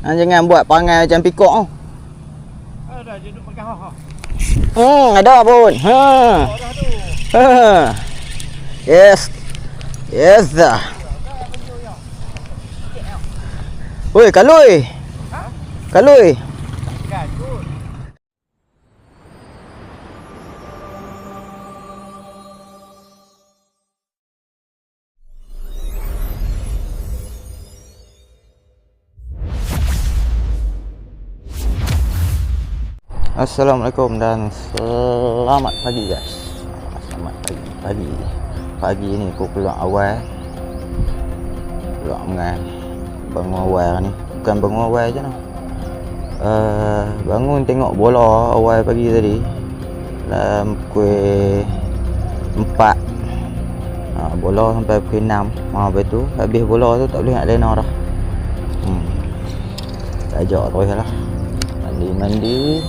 Jangan buat perangai macam pikok tu. Ada je duduk makan ha. Ada pun. Yes. Yes dah. Oi, kalui. Ha? Kalui. Gagut. Assalamualaikum dan selamat pagi guys. Selamat pagi. Pagi ni aku keluar awal. Keluar dengan bangun awal ni. Bukan bangun awal je lah. Bangun tengok bola awal pagi tadi. Dalam pukul 4. Bola sampai pukul 6. Lepas tu habis bola tu tak boleh nak lena dah. Ajak terus lah. Mandi.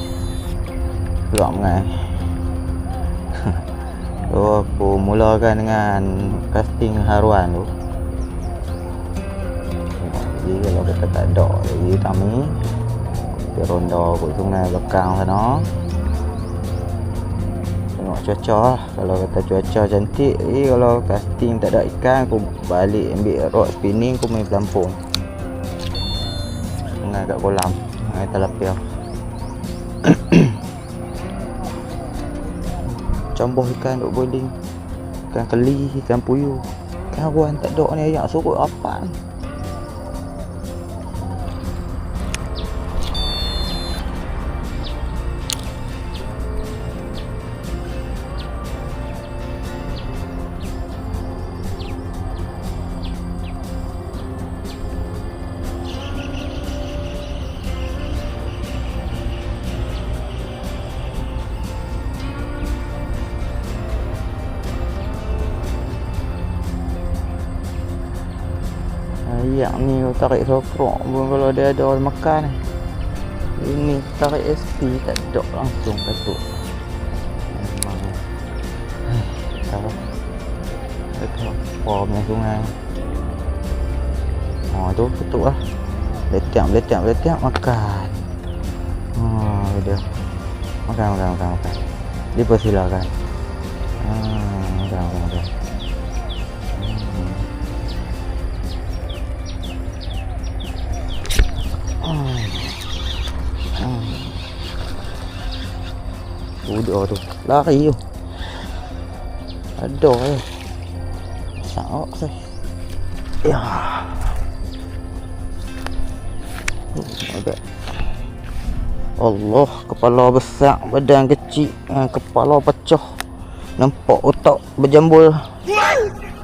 Keluar mengai. So aku mulakan dengan casting haruan tu. Jadi kalau kita tak ada lagi kami pergi ronda kat sungai belakang sana. Tengok cuaca lah. Kalau kata cuaca cantik, kalau casting tak ada ikan, aku balik ambil rod spinning, aku main pelampung sungai kat kolam, sungai Talapia. Cambuh ikan duk boiling. Ikan keli, ikan puyuh. Ikan haruan tak ada ni, ayak surut apa ni. Ayak ni kau tarik sokrok pun kalau dia ada orang makan. Ini tarik SP tak ada langsung katuk. Memang tahu. Dekat formnya sungai. Tu katuk lah. Letiak makan. Dia. Makan. Dipersilakan. Makan. Udah tu lari tu. Ada sakok saya. Ya. Allah, kepala besar, badan kecil, kepala pecah. Nampak otak berjambul.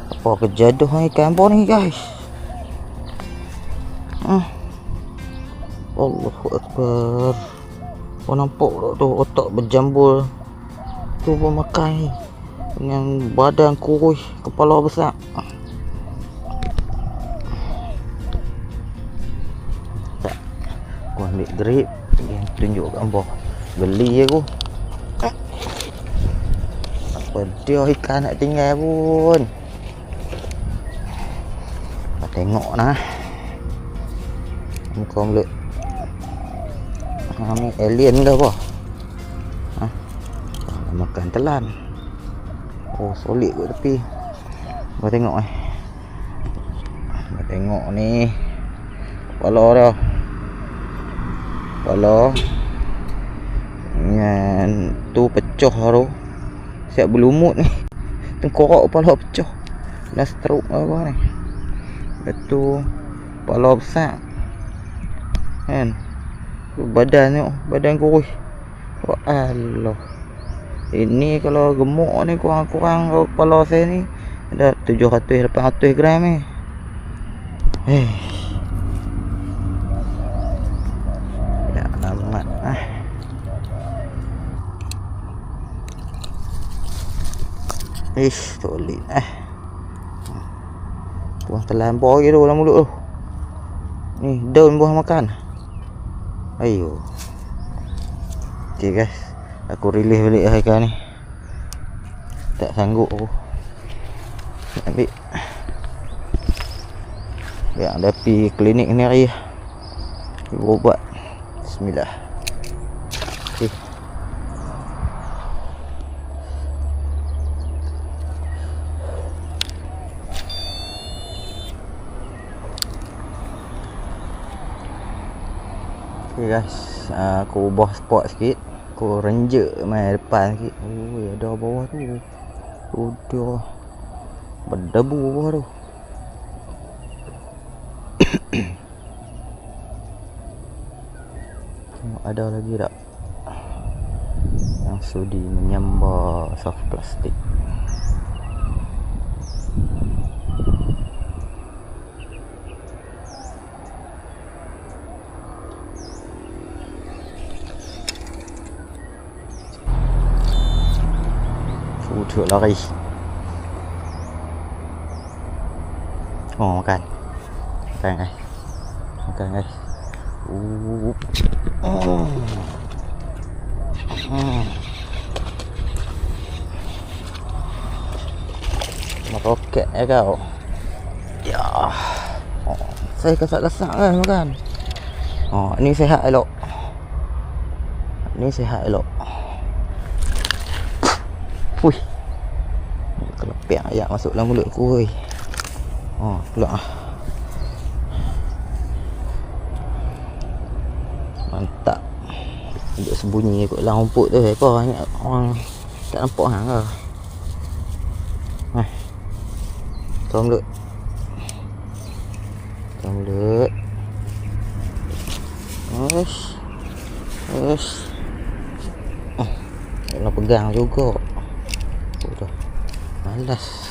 Apa kejaduh ikan apa ni guys? Allahu Akbar. Kau nampak tak tu otak berjambul. Tu pun makan ni. Dengan badan kurus, kepala besar. Tak. Aku ambil grip. Tunjuk gambar. Geli aku. Apa dia ikan nak tinggal pun. Kau tengok lah. Muka mulut. Ni alien ke apa? Makan telan. Oh, solid kat tepi. Kau tengok Kau tengok ni. Kepala dia. Kepala. Dengan tu pecah tu. Siap berlumut ni. Tengkorak kepala pecah. Dah stroke apa ni. Lepas tu kepala besar. Kan? Badan tengok, badan kurus. Oh Allah. Ini kalau gemuk ni kurang-kurang kepala saya ni ada 700-800 gram ni. Ya amat solid buah telan boy tu dalam mulut tu. Ni daun buah makan. Ayo. Okay guys, aku release balik ikan ni. Tak sanggup aku. Ambil. Biar ada pergi klinik ni hari. Ubat. Bismillah. Okey. Okay guys, aku ubah spot sikit. Aku renjek main depan sikit. Oh, ada bawah tu. Udah berdebu bawah tu. Tengok ada lagi tak yang sudi menyambar soft plastik. Sudah lari. Oh, makan. Makan guys. Makan guys. Meroket ya kau. Ya. Oh, saya kasak-kasak kan makan. Oh, ni sihat elok. Ni sihat elok. Fuih. Kelepek ayak masuk dalam mulut aku. Oh, keluar. Mantap. Duduk sembunyi kat dalam rumput tu. Kau banyak orang tak nampak hang ke? Tuan mulut. Tuan mulut. Ush. Nak pegang juga. Udah. Malas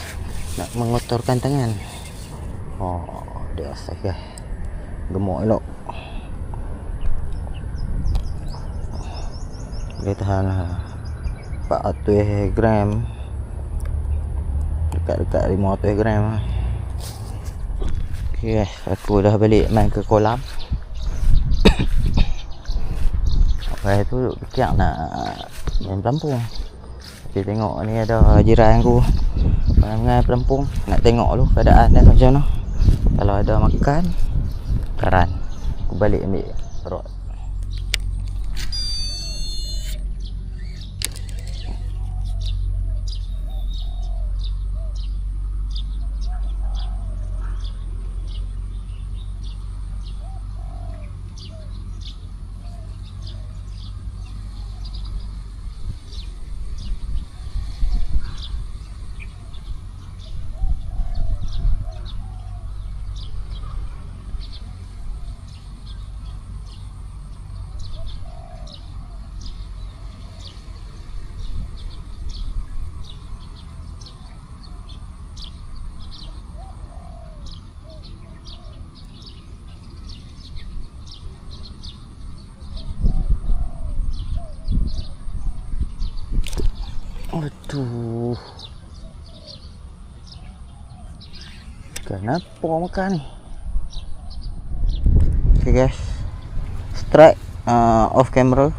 nak mengotorkan tangan. Oh, dia asyik guys. Gemuk elok. Boleh tahan lah 400 gram. Dekat-dekat 500 gram lah. Okay guys, aku dah balik main ke kolam. Lepas tu duduk fikir nak main pelampung. Okay, tengok ni ada jiran aku main pelampung. Nak tengok dulu keadaan dia macam mana. Kalau ada makan karan, aku balik ambil rod. Aduh. Kenapa makan ni? Okay guys, strike off camera.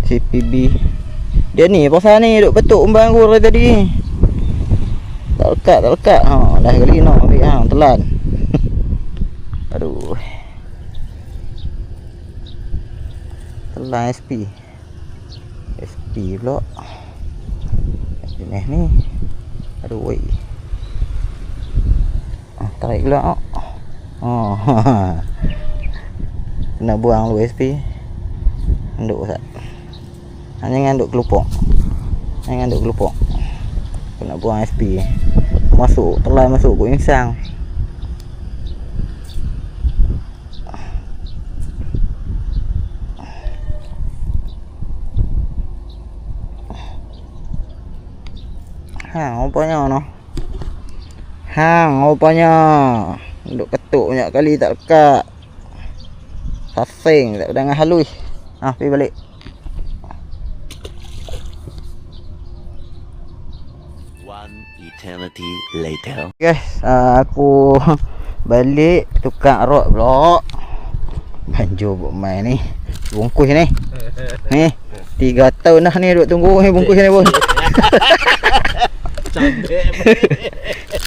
CPB. Dia ni pasal ni duk petuk umban aku dari tadi. Tak lekat. Dah kali nak ambil hang telan. Aduh. Telan SP pula jenis ni. Aduh wei. Tarik pula. Oh. Kena buang lu SP. Anduk Ustaz. Jangan anduk kelupuk. Kena buang SP. Masuk telan masuk ke insang. Hang rupanya duk ketuk banyak kali tak lekat. Sasing tak dengan halus. Pergi balik. One eternity later. Guys, aku balik tukar rod pula. Banjur buat main ni. Bungkus ni. Ni 3 tahun dah ni duk tunggu ni bungkus ni pun.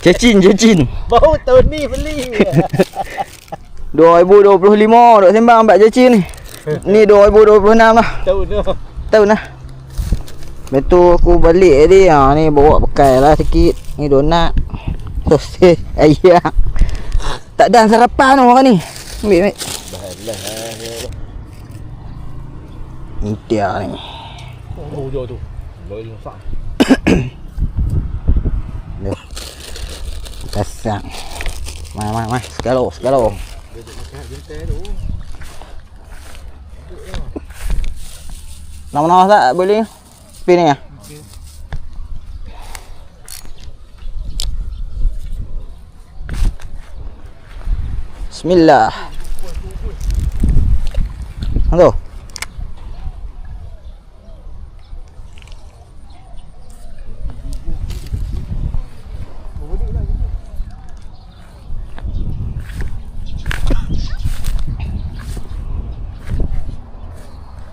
Cacin. Baru tahun ni beli. 2025 duk sembang Mbak Jaci ni. Ni 2026 lah. Tahun lah. Betul aku balik tadi. Ni bawa bekal lah sikit. Ni donat. Sosis ayam. Tak ada sarapan orang ni. Ambil. Bahalah. Intia ni. Oh, jauh tu. Loi masak. Duh. Kasang. Mai. Sekalo. Nama tak boleh? Spin ni ya? Bismillah. Halo.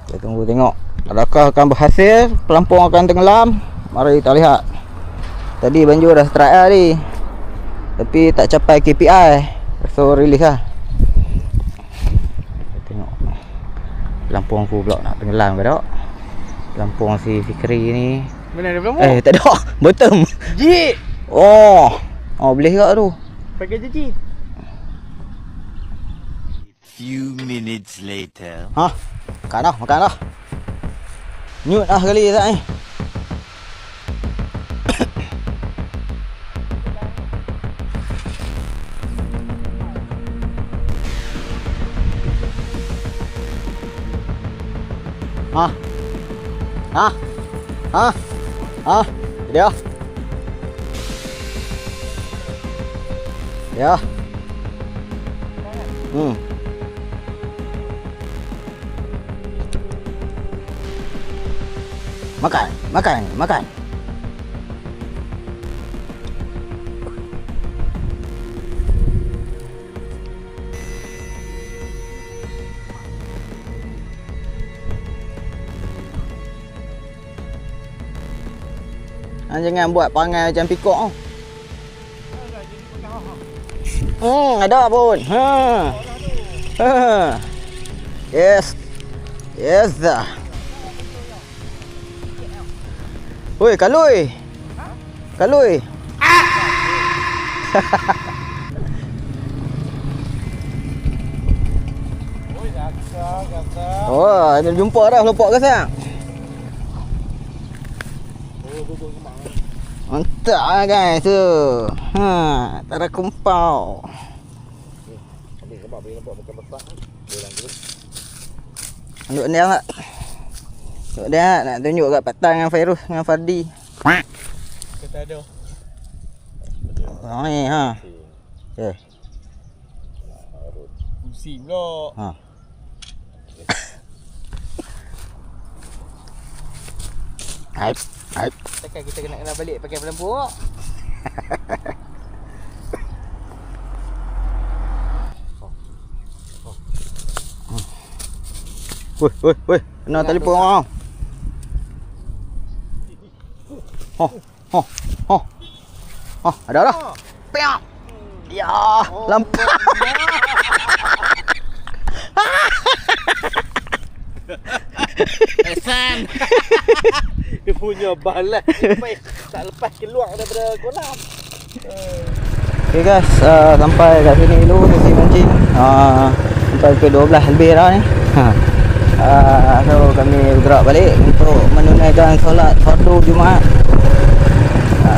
Kita tunggu tengok adakah akan berhasil, pelampung akan tenggelam. Mari kita lihat. Tadi banjir dah strike tadi, tapi tak capai KPI, so release lah. Kita tengok pelampung aku pula nak tenggelam ke tak. Pelampung si Fikri ni. Mana ada pelampung? Tak ada. Bottom. Jik. Oh boleh ke tu. Pakai je. Few minutes later. Makan dah. Nyut lah kali tak ni. Dia. Makan. Jangan buat perangai macam pikok tau. Ada pun. Yes dah. Oi, kalui. Oh, dah jumpa dah lompat ke sang? Mantap lah guys tu. Tak ada kumpau. Duduk dia tak? Duduk dia nak tunjuk kat Patang dengan Fairuz dengan Fardi. Kata ada. Ni Okay. Pusing pula. Hype. Takkan kita kena balik pakai pelampung. Woi. Kena telefon orang. Ada dah. Piak. Ya, lampu. Esan. Dia punya balas tak lepas keluar daripada kolam. Okay guys, sampai kat sini dulu sesi mancing. Sampai ke 12 lebih dah ni. So kami bergerak balik untuk menunaikan solat fardu Jumaat.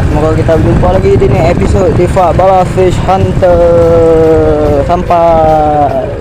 Semoga kita berjumpa lagi di episod Difak Bala Fish Hunter. Sampai.